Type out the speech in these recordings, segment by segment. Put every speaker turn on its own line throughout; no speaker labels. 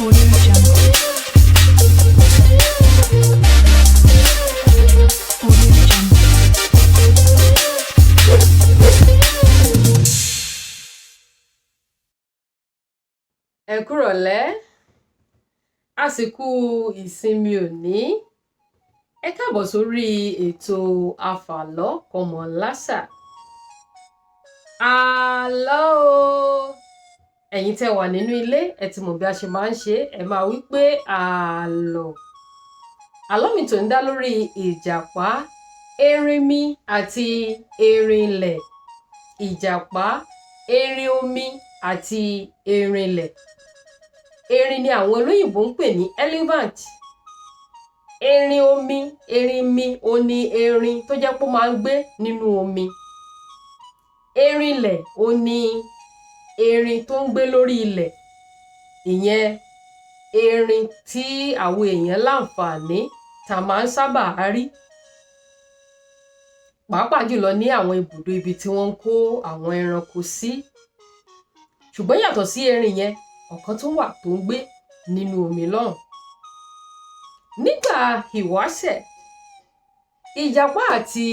Ẹ kúrọ̀lẹ́, àsìkò ìsinmi òní. Ẹ káàbọ̀ sórí ètò Àfàlọ́ Kọ́mọláṣà. Àlọ́ o. Ẹ̀yin tẹ́ wà nínú ilé, ẹ ti mọ̀ bí a ṣe máa ń ṣe, ẹ máa wí pé àlọ́. Àlọ́ mi tó ń dá lórí ìjàpá, erinmi àti erinlẹ̀. Ìjàpá, erin omi àti erinlẹ̀. Erin ni àwọn olóyìnbó ń pè ní elephant. Erin omi, erinmi, ó ní erin tó jẹ́ pé ó máa ń gbé nínú omi. Erinlẹ̀, ó ní erin tó ń gbé lórí ilẹ̀. Ìyẹn erin tí àwọn èèyàn láǹfààní tá máa ń sábà rí. Pàápàá jùlọ ní àwọn ibùdó ibi tí wọ́n ń kó àwọn ẹranko sí. Ṣùgbọ́n yàtọ̀ sí erin yẹn, ọ̀kan tún wà tó ń gbé nínú omi lọ́hùn. Nígbà ìwáṣẹ̀, ìjàpá àti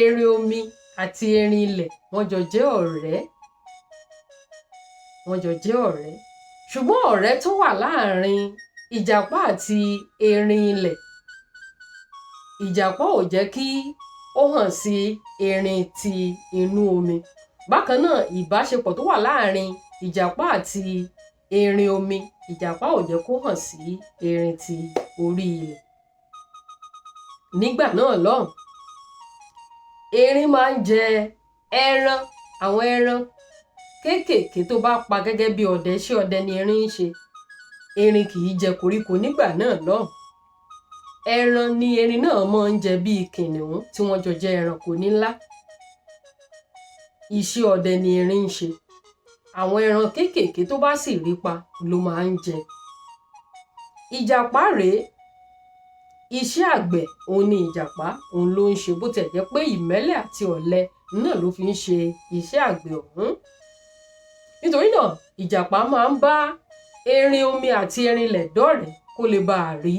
erin omi àti erin ilẹ̀ wọ́n jọ jẹ́ ọ̀rẹ́. Ṣùgbọ́n ọ̀rẹ́ tó wà láàrin ìjàpá àti erin ilẹ̀, ìjàpá ò jẹ́ kí ó hàn sí erin ti inú omi. Bákan náà, ìbáṣepọ̀ tó wà láàrin ìjàpá àti erin omi, ìjàpá ò jẹ́ kó hàn sí erin ti orí ilẹ̀. Nígbà náà lọ́hùn, erin máa ń jẹ ẹran, àwọn ẹran kéékèèké tó bá pa gẹ́gẹ́ bí ọdẹ. Ṣé ọdẹ ni erin ń ṣe? Erin kì í jẹ koríko nígbà náà lọ́hùn. Ẹran ni erin náà máa ń jẹ bíi kìnìún tí wọ́n jọ jẹ́ ẹranko ńlá. Iṣẹ́ ọdẹ ni erin ń ṣe. Àwọn ẹran kéékèèké tó bá sì rí pa ló máa ń jẹ. Ìjàpá rèé, iṣẹ́ àgbẹ̀ òun ni ìjàpá òun ló ń ṣe, bó tiẹ̀ jẹ́ pé ìmẹ́lẹ̀ àti ọ̀lẹ náà ló fi ń ṣe iṣẹ́ àgbẹ̀ ọ̀hún. Nítorí náà, ìjàpá máa ń bá erin omi àti erin ilẹ̀ dọ́rẹ̀ẹ́ kó lè bá rí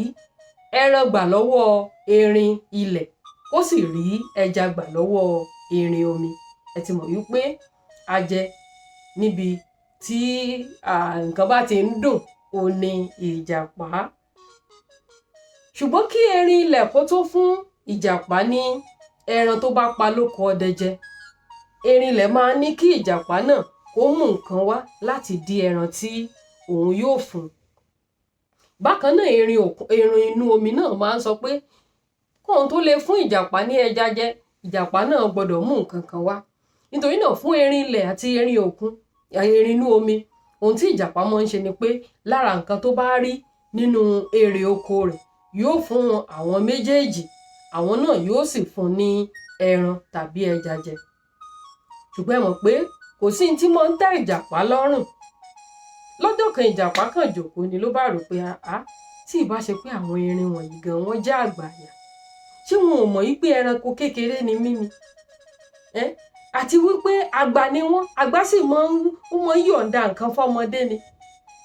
ẹran gbà lọ́wọ́ erin ilẹ̀, kó sì rí ẹja gbà lọ́wọ́ erin omi. Ẹ ti mọ̀ wípé ajẹ níbi tí nǹkan bá ti ń dùn, ó ní ìjàpá. Ṣùgbọ́n kí erin ilẹ̀ kó tó fún ìjàpá ní ẹran tó bá pa lóko ọdẹ jẹ, erin ilẹ̀ máa ní kí ìjàpá náà kó mú nǹkan wá láti dí ẹran tí òun yóò fún. Bákan náà, erin inú omi náà máa ń sọ pé kóun tó lè fún ìjàpá ní ẹja jẹ, ìjàpá náà gbọ́dọ̀ mú nǹkan kan wá. Nítorí náà, fún erin ilẹ̀ àti erin òkun, erin inú omi, ohun tí ìjàpá máa ń ṣe ni pé lára nǹkan tó bá rí nínú èrè oko rẹ̀ yóò fún àwọn méjèèjì, àwọn náà yóò sì fún ní ẹran tàbí ẹja jẹ. Ṣùgbọ́n ẹ mọ̀ pé kò sí ní tí máa ń tẹ́ ìjàpá lọ́rùn. Lọ́jọ́ kan, ìjàpá kan jókòó ni ló bá rò pé tí ìbá ṣe pé àwọn erin wọ̀nyí gan wọ́n jẹ́ àgbàyà, ṣé wọn ò mọ̀ wípé ẹranko kékeré ni mí ni? Àti wípé àgbà ni wọ́n, àgbà sì máa ń yọ̀ǹda nǹkan fọ́mọdé ni.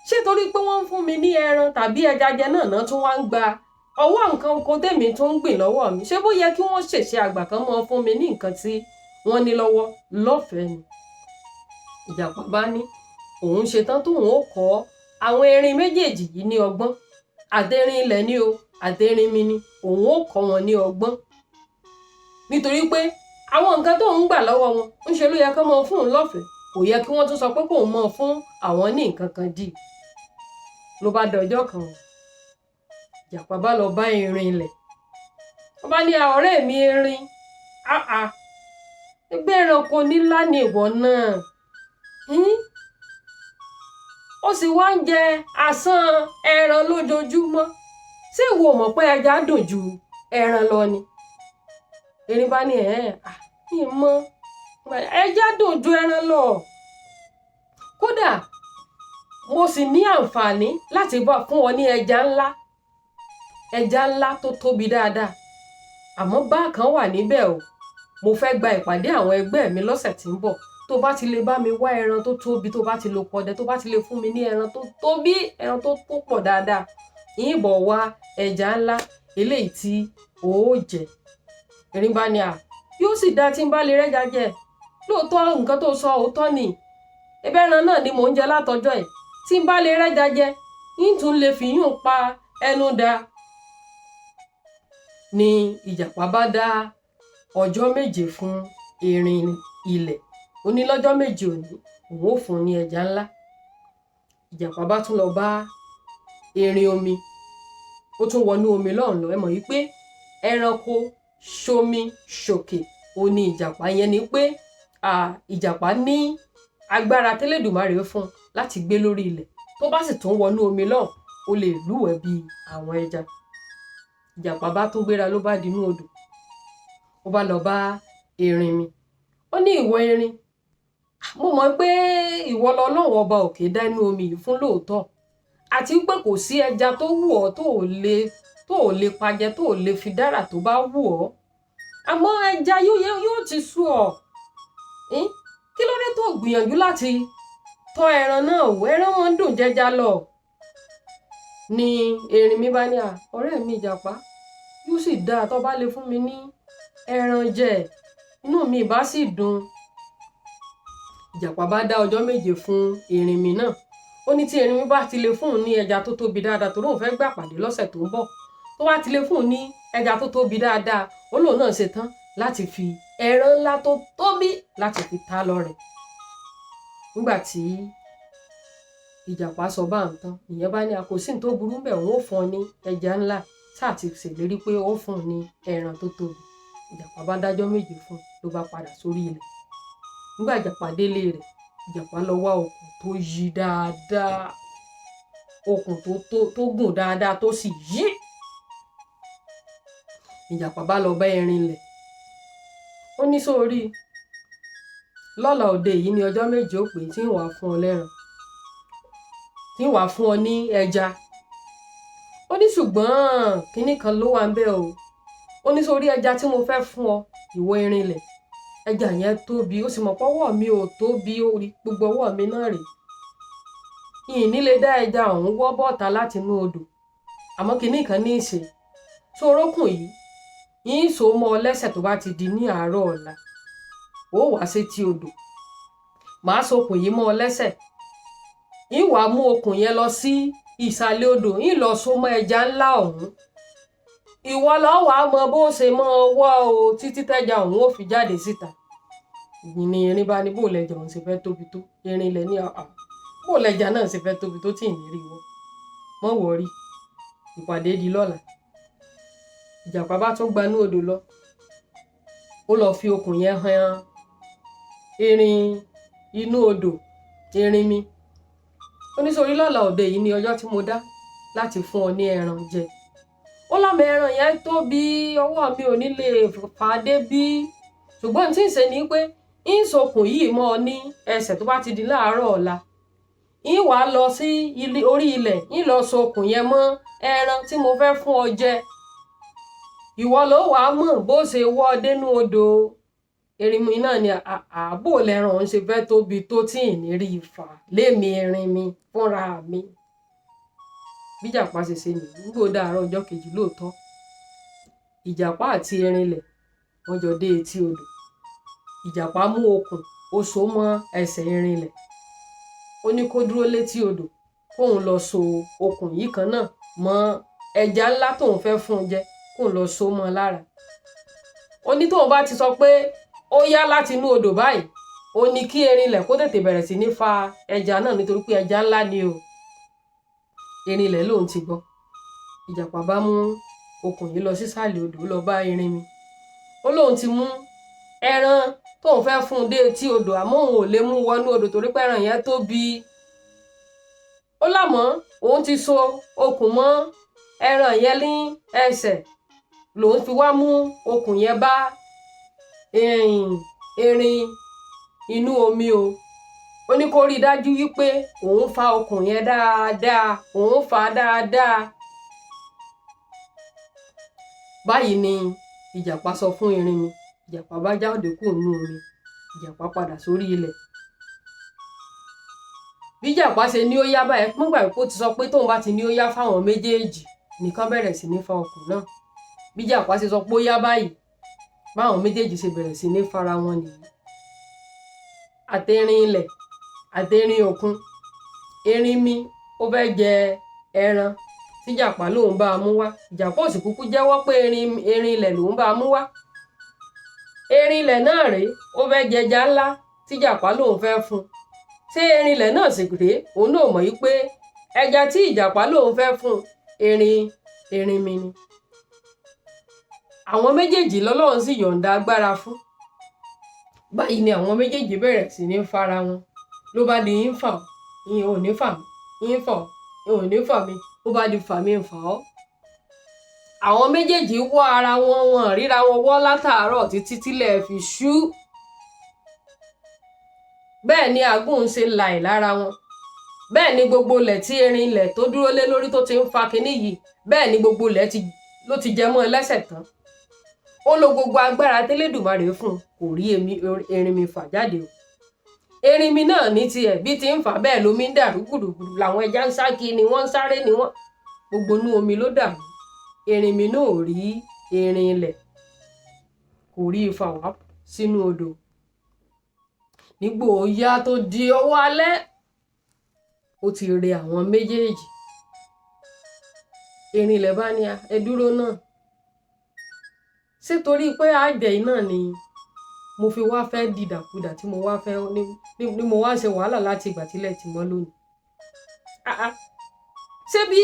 Ṣé torí pé wọ́n ń fún mi ní ẹran tàbí ẹja jẹ náà tún wá ń gba ọwọ́ nǹkan oko tèmi tó ń gbìn lọ́wọ́ mi? Ṣé bó yẹ kí wọ́n ṣèṣe àgbà kan máa fún mi ní nǹkan tí wọ́n ní lọ́wọ́ lọ́fẹ̀ẹ́ ni? Ìjàpá bá ní òun ṣetán tóun ó kọ́ àwọn erin méjèèjì yìí ní ọgbọ́n. Àtẹrin ilẹ̀ ni o, àtẹrin mi ni, òun ó kọ́ wọn ní ọgbọ́n. Nítorí pé àwọn nǹkan tóun ń gbà lọ́wọ́ wọn ń ṣe ló yẹ kí wọ́n máa fún òun lọ́fẹ̀ẹ́. Kò yẹ kí wọ́n tún sọ pé kóun máa fún àwọn ní nǹkan kan dì. Ló bá dọjọ́ kan, ìjàpá bá lọ bá erin ilẹ̀. Ó bá ní, ọ̀rẹ́ mi erin, ẹgbẹ́ ẹranko nílá ni ìwọ náà. Ó sì wá ń jẹ asán ẹran lójoojúmọ́. Ṣé ìwọ mọ̀ pé ẹja dùn ju ẹran lọ ni? Erin bá ní, ìmọ̀ ẹja dùn ju ẹran lọ. Kódà mo sì ní àǹfààní láti fún ọ ní ẹja ńlá tó tóbi dáadáa. Àmọ́ bákan wà níbẹ̀ o, mo fẹ́ gba ìpàdé àwọn ẹgbẹ́ mi lọ́sẹ̀ tí ń bọ̀. tó bá ti lè bá mi wá ẹran tó tóbi, tó bá ti lò pọ̀ dẹ, tó bá ti lè fún mi ní ẹran tó tóbi, ẹran tó pọ̀ dáadáa, ìbọ̀ wá ẹja ńlá eléyìí tí ó jẹ. Erin bá ní yóò sì dá tí n bá lè rẹ́ja jẹ. Lóòótọ́ nǹkan tó sọ òótọ́ ni. Ẹbẹ́ ẹran náà ni mò ń jẹ látọjọ́ ẹ̀. Tí n bá lè rẹ́ja jẹ, ń tún lè fi yún pa ẹnu dá. Ni ìjàpá bá dá ọjọ́ méje fún erin ilẹ̀. Ó ní lọ́jọ́ méje òní, òun ó fún ní ẹja ńlá. Ìjàpá bá tún lọ bá erin omi. Ó tún wọnú omi lọ́hùn lọ. Ẹ mọ̀ wípé ẹranko ṣomi ṣòkè ó ní ìjàpá. Yẹn ni pé ìjàpá ní agbára tẹ́lẹ̀dùmarè fún láti gbé lórí ilẹ̀. Tó bá sì tún wọnú omi lọ́hùn, ó lè lúwẹ̀ẹ́ bí àwọn ẹja. Ìjàpá bá tún gbéra ló bá dinú odò. Ó bá lọ bá erin mi. Ó ní ìwọ erin, mo mọ̀ pé ìwọ lọ́lọ́run ọba òkè dá inú omi yìí fún lóòótọ́. Àti wípé kò sí ẹja tó wù ọ́ tó ò lè pajẹ, tó ò lè fi dára tó bá wù ọ́. Àmọ́ ẹja yóò ti sú ọ. Kí ló dé tó gbìyànjú láti tọ́ ẹran náà wò? Ẹran wọn dùn jẹja lọ. Ni erin mi bá ní ọ̀rẹ́ mi ìjàpá, yóò sì dáa tó bá lè fún mi ní ẹran jẹ, inú mi ìbá sì dùn. Ìjàpá bá dá ọjọ́ méje fún erin mi náà. Ó ní tí erin mi bá ti lè fún un ní ẹja tó tóbi dáadáa, torí òun fẹ́ gbà pàdé lọ́sẹ̀ tó ń bọ̀. Tó bá ti lè fún un ní ẹja tó tóbi dáadáa, ó lóun náà ṣe tán láti fi ẹran ńlá tó tóbi láti fi ta lọ́rẹ. Nígbà tí ìjàpá sọ bá ń tán, ìyẹn bá ní kò sí ní tó burú bẹ́ẹ̀, òun ó fún ọ ní ẹja ńlá, ṣáà ti ṣèlérí pé ó fún un ní ẹran tó tóbi. Ìjàpá bá dájọ́ méje fún un, ló bá padà sórí ilẹ̀. Nígbà ìjàpá délé rẹ̀, ìjàpá lọ wá okùn tó yí dáadáa, okùn tó gùn dáadáa tó sì yí. Ìjàpá bá lọ bá erin ilẹ̀. Ó ní sórí, lọ́la òde yìí ni ọjọ́ méje ó pé tí ń wá fún ọ lẹ́ran, tí ń wá fún ọ ní ẹja. Ó ní ṣùgbọ́n kinní kan ló wà ń bẹ̀ o. Ó ní sórí ẹja tí mo fẹ́ fún ọ, ìwọ erin ilẹ̀, ẹja yẹn tóbi, ó sì mọ̀ pé ọwọ́ mi ò tóbi, orí gbogbo ọwọ́ mi náà rèé. Ìyìn nílé dá ẹja ọ̀hún wọ́ bọ́ta láti inú odò. Àmọ́ kinní kan ní ìṣe. Tó orókùn yìí, yín so mọ́ ọ lẹ́sẹ̀ tó bá ti di ní àárọ̀ ọ̀la. Ó wá sétí odò. Màá so okùn yìí mọ́ ọ lẹ́sẹ̀. Yín wá mú okùn yẹn lọ sí ìsàlẹ̀ odò, yín lọ so mọ́ ẹja ńlá ọ̀hún. Ìwọ ló wá mọ bó ṣe mọ́ ọwọ́ o títí tẹ́ja ọ̀hún ó fi jáde síta. Ni erin bá ní bó lẹ́ja ọ̀hún ṣe fẹ́ tóbi tó. Erin ilẹ̀ ní bó lẹ́ja náà ṣe fẹ́ tóbi tó tí ì ní rí wọn. Mọ́ wọ̀rí, ìpàdé di lọ́la. Ìjàpá bá tún gbanú odò lọ. Ó lọ fi okùn yẹn han erin inú odò, erin mi. Ó ní sórí lọ́la òde yìí ni ọjọ́ tí mo dá láti fún ọ ní ẹran jẹ. Ó lọ́mọ ẹran yẹn tóbi, ọwọ́ mi ò ní lè fàdé bí. Ṣùgbọ́n tí ń ṣe ni pé ń sokùn yìí mọ́ ọ ní ẹsẹ̀ tó bá ti di láàárọ̀ ọ̀la. Ń wá lọ sí orí ilẹ̀, ń lọ sokùn yẹn mọ́ ẹran tí mo fẹ́ fún ọ jẹ. Ìwọ ló wá mọ̀ bó ṣe wọ́ dénú odò. Erin mi náà ni àbò lẹ́ran òun ṣe fẹ́ tóbi tó tí ì ní rí ìfà lémi erin mi fúnra mi. Bí ìjàpá ṣe ṣe nìyí. Nígbà ó dàárọ̀ ọjọ́ kejì lóòótọ́, ìjàpá àti erin ilẹ̀ wọ́n jọ dé etí odò. Ìjàpá mú okùn, ó so mọ́ ẹsẹ̀ erin ilẹ̀. Ó ní kó dúró létí odò, kóun lọ so okùn yìí kan náà mọ́ ẹja ńlá tóun fẹ́ fún un jẹ, kóun lọ so mọ́ lára. Ó ní tóun bá ti sọ pé ó yá láti inú odò báyìí, ó ní kí erin ilẹ̀ kó tètè bẹ̀rẹ̀ sí ní fa ẹja náà nítorí pé ẹja ńlá ni o. Erin ilẹ̀ lòun ti gbọ́. Ìjàpá bá mú okùn yìí lọ sísàlẹ̀ odò, lọ bá erin mi. Ó lóun ti mú ẹran tóun fẹ́ fún un dé etí odò, àmọ́ òun ò lè mú wọnú odò torí pé ẹran yẹn tóbi. Ó lámọ́ òun ti so okùn mọ́ ẹran yẹn ní ẹsẹ̀, lòun fi wá mú okùn yẹn bá erin inú omi o. Ó ní kó rí dájú wípé òun fa okùn yẹn dáadáa, òun fa dáadáa. Báyìí ni ìjàpá sọ fún erin mi. Ìjàpá bá jáde kúrò nínú omi. ìjàpá padà sórí ilẹ̀. bí ìjàpá ṣe ní ó yá báyìí pọ́n gbà pé ó ti sọ pé tóun bá ti ní ó yá fáwọn méjèèjì nìkan bẹ̀rẹ̀ sí ní fa okùn náà. bí ìjàpá ṣe sọ pé ó yá báyìí báwọn méjèèjì ṣe bẹ̀rẹ̀ sí ní fara wọn nìyí. àtẹ̀rín ilẹ̀ àtẹ̀rín òkun erinmi ó fẹ́ jẹ ẹran tí ìjàpá lòun bá a mú wá. ìjàpá ò sì kúkú jẹ́wọ́ pé erin ilẹ̀ lòun bá a mú wá. erin ilẹ̀ náà rèé ó fẹ́ jẹja ńlá tí ìjàpá lòun fẹ́ fún un. ṣé erin ilẹ̀ náà sì rèé òun náà mọ̀ wípé ẹja tí ìjàpá lòun fẹ́ fún erinmi ni. àwọn méjèèjì lọ́lọ́run sì yọ̀ǹda agbára fún. báyìí ni àwọn méjèèjì bẹ̀rẹ̀ sí ní fara wọn. ló bá di yín fà yín ò ní fà mí yín fà yín ò ní fà mí ó bá di fà mí fà ọ́. àwọn méjèèjì wọ́ ara wọn ríra wọn wọ́ látàárọ̀ títí tílẹ̀ fi ṣú. bẹ́ẹ̀ ni àgùn ń ṣe làì lára wọn. bẹ́ẹ̀ ni gbogbo ilẹ̀ tí erin ilẹ̀ tó dúró lé lórí tó ti ń fa kinní yìí bẹ́ẹ̀ ni gbogbo ilẹ̀ ló ti jẹ mọ́ ẹ lẹ́sẹ̀ tán. ó lo gbogbo agbára tẹ́lẹ̀dùmarè fún un kò rí erinmi fà jáde o. erinmi náà ní tiẹ̀ bí ti ń fà bẹ́ẹ̀ lómi ń dàrú gbùdùgbùdù làwọn ẹja ń sá kí ni wọ́n ń sáré ni wọ́n gbogbo inú omi ló dàrú. erinmi náà ò rí erin ilẹ̀ kò rí ifá wá sínú odò. nígbò ó yá tó di ọwọ́ alẹ́ ó ti rẹ àwọn méjèèjì. erin ilẹ̀ bá ní ẹ dúró náà ṣé torí pé àjẹ́ náà ni mo fi wá fẹ́ dìdàkudà tí mo wá fẹ́ ni mo wá ṣe wàhálà láti ìgbà tílẹ̀ ti mọ́ lónìí. ṣé bí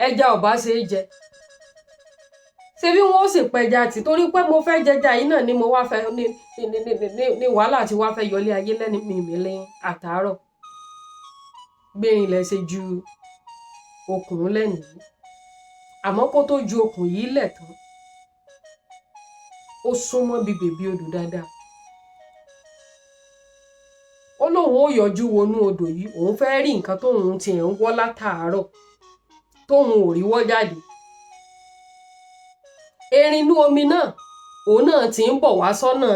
ẹja ò bá ṣe é jẹ ṣé bí wọn ó sì pẹja tì torí pé mo fẹ́ jẹja yìí náà ni mo wá fẹ́ ní wàhálà tí wá fẹ́ yọlé ayé lẹ́nu mi lẹ́yìn àtàárọ̀. gbẹ̀rin ilẹ̀ ṣe ju okùn lẹ́nìí àmọ́ kó tó ju okùn yìí lẹ̀ tán ó súnmọ́ bí bèbí odò dáadáa. ó lóun ó yọjú wọnú odò yìí òun fẹ́ rí nǹkan tóun ti ń wọ́ látàárọ̀ tóun ò rí wọ́ jáde. erin inú omi náà òun náà ti ń bọ̀ wá sọ́nà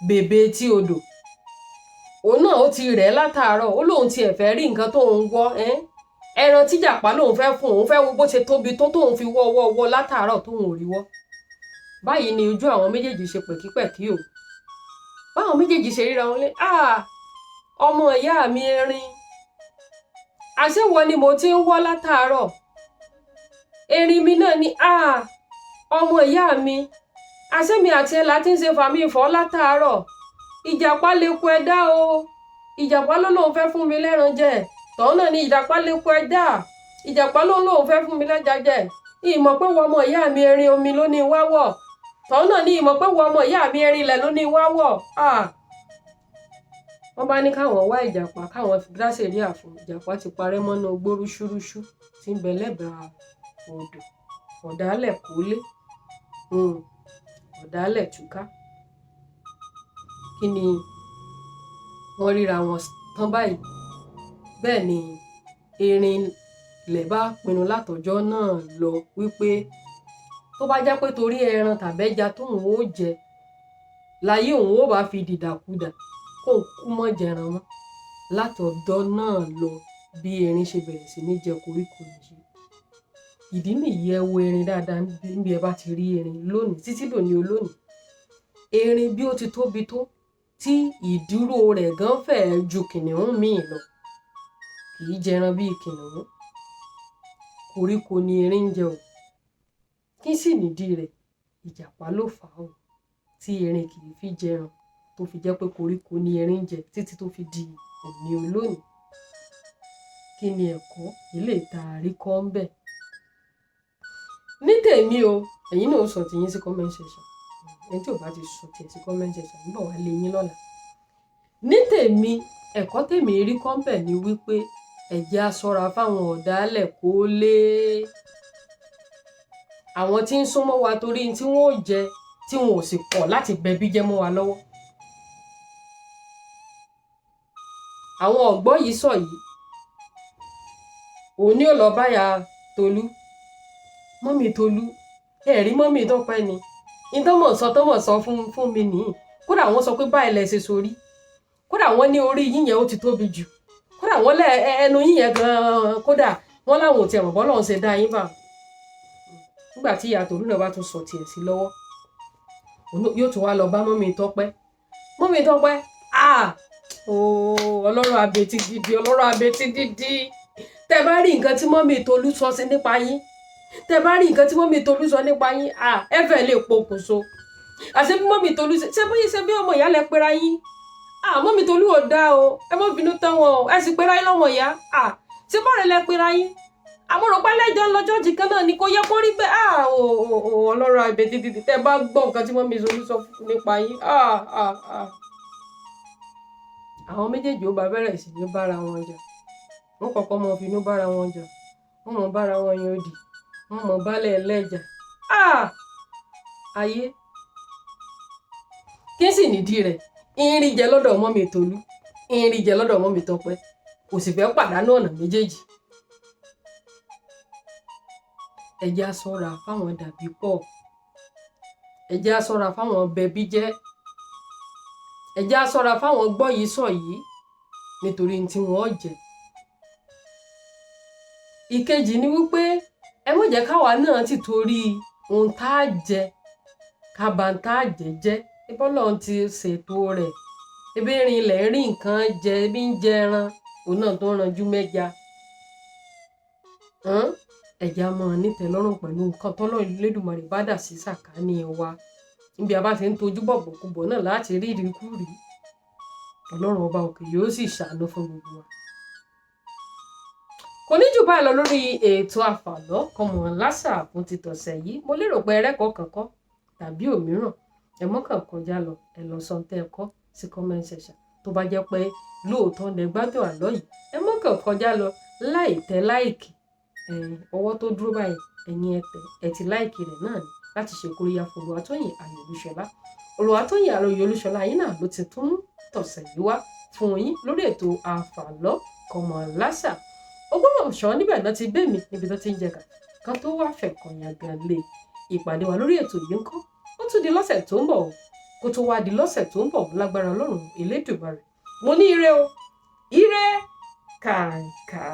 bèbè tí odò. òun náà ó ti rẹ̀ látàárọ̀ ó lóun tiẹ̀ fẹ́ rí nǹkan tóun wọ́ ẹran tíjàpá lòun fẹ́ fún òun fẹ́ wo bó ṣe tóbi tó tóun fi wọ́ látàárọ̀ tóun ò rí wọ́. báyìí ni ojú àwọn méjèèjì ṣe pẹ̀kípẹ̀kí o. báwọn méjèèjì ṣe ríra wọn lé ọmọ ìyá mi erin àṣewọ ni mo ti ń wọ́ látàárọ̀. erin mi náà ní ọmọ ìyá mi àṣẹ́mi àti ẹ̀ láti ń ṣe fàmí ìfọ́ látàárọ̀. ìjàpá lè kú ẹ̀dá o ìjàpá ló lóun fẹ́ fún mi lẹ́ran jẹ tọ́hún náà ni ìjàpá lè kú ẹ̀dá ìjàpá ló lóun fẹ́ fún mi lẹ́ja jẹ ìmọ̀ pé wọ́n ọmọ ìyá mi erin omi ló ní wá wọ̀ tọ́hún náà ni ìmọ̀ pé wọ́n ọmọ ìyá mi erin ilẹ̀ ló ní wá wọ̀. wọ́n bá ní káwọn wá ìjàpá káwọn fi gíláṣẹ̀ rí àfún ìjàpá ti parẹ́ mọ́nà ogbó rúṣúrúṣú tí ń bẹ lẹ́bàá odò ọ̀dàlẹ̀ kólé ọ̀dàlẹ̀ túká. kí ni wọ́n ríra wọn tán báyìí bẹ́ẹ̀ ni erin ilẹ̀ bá pinnu látọjọ́ náà lọ wípé tó bá jẹ́ pé torí ẹran tàbẹ́ja tóun ó jẹ láyé òun ó bá fi dìdàkudà kóun kú mọ́ jẹran mọ́. látọjọ́ náà lọ bí erin ṣe bẹ̀rẹ̀ sí ní jẹ koríko yìí. ìdí nìyí ẹ wo erin dáadáa níbi ẹ bá ti rí erin lónìí títí dòní olónìí. erin bí ó ti tóbi tó tí ìdúró rẹ̀ gan fẹ́ẹ́ ju kìnìún míì lọ kì í jẹran bíi kìnìún. koríko ni erin ń jẹ o. kí sì nìdí rẹ̀ ìjàpá ló fà á o tí erin kì í fi jẹran tó fi jẹ́ pé koríko ni erin ń jẹ títí tó fi di òní olónìí. kí ni ẹ̀kọ́ ilé ìta àríkọ́ ń bẹ̀? ní tèmi o ẹ̀yin náà sọ tiyín sí comment section ẹni tí ò bá ti sọ tiẹ̀ sí comment section ń bọ̀ wá lé yín lọ́la. ní tèmi ẹ̀kọ́ tèmi rí kọ́ ń bẹ̀ ni wípé ẹ jẹ́ á ṣọ́ra fáwọn ọ̀dàlẹ̀ kólé. àwọn tí ń súnmọ́ wa torí tí wọ́n ò jẹ tí wọn ò sì kọ̀ láti bẹbí jẹ́ mọ́ wa lọ́wọ́. àwọn ọ̀gbọ́ yìí sọ yìí òun ni ó lọ báyà Tolú mọ́mì Tolú ẹ̀rí mọ́mì Tọ́pẹ́ ni tọ́mọ̀ sọ fún mi nìyí kódà wọ́n sọ pé báyìí lẹ ṣe sórí kódà wọ́n ní orí yín yẹn ó ti tóbi jù kódà wọ́n lẹ ẹnu yín yẹn gan-an kódà wọ́n láwọn ò tiẹ̀ mọ̀ bọ́lọ́run ṣe dá yín bá nígbà tí ìyá Tolú náà bá tún sọ tiẹ̀ sí lọ́wọ́ yóò tún wá lọ bá mọ́mì Tọ́pẹ́ ọlọ́rọ̀ abetí dídí tẹ bá rí nǹkan tí mọ́mì Tolú sọ sí nípa yín tẹ bá rí nǹkan tí mọ́mì Tolú sọ nípa yín ẹ fẹ́ lè pokùnso àṣẹ bí mọ́mì Tolú ṣe bí ọmọ ìyá lẹ pera yín mọ́mì Tolú ò dá o ẹ mọ́ bínú tán wọn o ẹ sì pera yín lọ́mọ ìyá ṣé bọ́ọ̀rẹ́ lẹ pera yín àmọ́rọ̀pá lẹ́jọ́ lọ́jọ́ jì kan náà ni kò yẹ kó rí bẹ́ẹ̀ ọlọ́rọ̀ abetí dídí tẹ bá gbọ́ nǹkan tí mọ́mì Tolú sọ nípa yín àwọn méjèèjì ó bá bẹ̀rẹ̀ sí ní bára wọn jà wọ́n kọ́kọ́ mọ finú bára wọn jà wọ́n mọ bára wọn yan òdì wọ́n mọ bálẹ̀ ẹlẹ́jà ayé kí sì nídìí rẹ̀ ìrìn jẹ lọ́dọ̀ mọ́mì Tolú ìrìn jẹ lọ́dọ̀ mọ́mì Tọ́pẹ́ kò sì fẹ́ pàdánù ọ̀nà méjèèjì ẹ jẹ́ á ṣọ́ra fáwọn dàbí pọ̀ ẹ jẹ́ á ṣọ́ra fáwọn bẹbí jẹ́ ẹ jẹ́ á ṣọ́ra fáwọn gbọ́ yìí sọ yìí nítorí tí wọ́n jẹ ìkejì ni wípé ẹ má jẹ́ káwa náà ti torí ohun tá a jẹ kábàntà jẹjẹ ìbọ́lọ́run ti ṣètò rẹ̀ ebi rin ilẹ̀ rí nǹkan jẹ ebi ń jẹ ẹran òun náà tó ń ranjú mẹ́ja ẹ̀jẹ̀ á máa nítẹ̀lọ́rùn pẹ̀lú nǹkan tọ́lọ́run Elédùmarè bá dà sí sàkání wa níbi a bá ti ń tojú bọ̀bọ̀kúbọ̀ náà láti rí ìrìnkúrì Ọlọ́run ọba òkè yóò sì ṣàánú fún gbogbo wa. Kò ní jù báyìí lọ lórí ètò àfàlọ́ kọ́mọ lásà fún ti tọ̀sẹ̀ yìí mo lérò pé ẹrẹ́kọ̀ọ́ kankan tàbí òmíràn ẹ mọ́kàn kọjá lọ ẹ lọ sọ tẹ́ ẹ kọ́ sí comment section tó bá jẹ́ pé lóòótọ́ lẹ gbádùn àlọ́ yìí ẹ mọ́kàn kọjá lọ láì tẹ láìkì ọwọ́ tó dúró báyìí ẹ̀yin ẹ ti láìkì rẹ̀ náà ni láti ṣe kóríyá fún Olúwatóyìn Ayọ̀ Olúṣọlá Olúwatóyìn Ayọ̀ Olúṣọlá yín náà ló ti tún tọ̀sẹ̀ yìí wá fún yín lórí ètò àfàlọ́ kọ́mọ lásà Ògbómọ̀ṣọ́ níbẹ̀ náà ti bẹ́ẹ̀ mi níbi tó ti ń jẹ̀ka kan tó wá fẹ̀kànyàn gan lé ìpàdé wa lórí ètò yìí ń kọ́ ó tún di lọ́sẹ̀ tó ń bọ̀ kó tó wá di lọ́sẹ̀ tó ń bọ̀ lágbára Ọlọ́run Elédùmarè mo ní ire o ire kàǹkà.